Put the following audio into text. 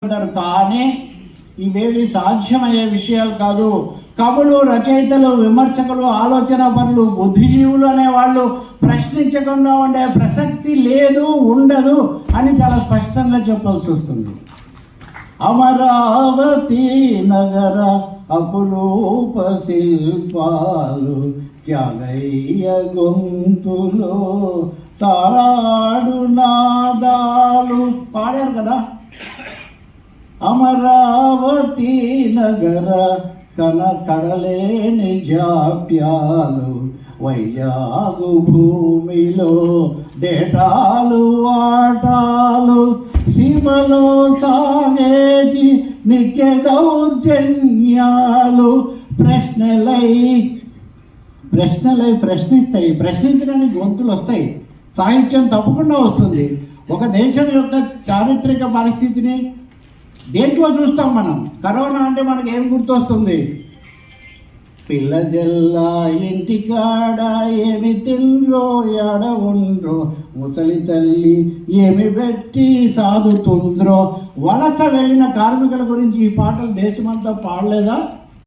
కానీ ఇవేవి సాధ్యమయ్యే విషయాలు కాదు. కవులు, రచయితలు, విమర్శకులు, ఆలోచన పరులు, బుద్ధిజీవులు అనేవాళ్ళు ప్రశ్నించకుండా ఉండే ప్రసక్తి లేదు, ఉండదు అని చాలా స్పష్టంగా చెప్పాల్సి వస్తుంది. అమరావతి నగర అపురూప శిల్పాలు త్యాగయ్య గొంతులో తారాడు నాదాలు పాడారు కదా. అమరావతి నగర కడలేని జాప్యాలు వైయాగు భూమిలో డేటాలు వాటాలు సీమలో సాగేటి నిత్య దౌర్జన్యాలు ప్రశ్నలై ప్రశ్నిస్తాయి. ప్రశ్నించడానికి గొంతులు వస్తాయి. సాహిత్యం తప్పకుండా వస్తుంది. ఒక దేశం యొక్క చారిత్రక పరిస్థితిని దేంట్లో చూస్తాం మనం. కరోనా అంటే మనకి ఏం గుర్తొస్తుంది? పిల్లజల్లా ఇంటికాడ ఏమి తిండ్రో ఎడ ఉండ్రో ముసలి తల్లి ఏమి పెట్టి సాదుతుండ్రో. వలస వెళ్ళిన కార్మికుల గురించి ఈ పాటలు దేశమంతా పాడలేదా?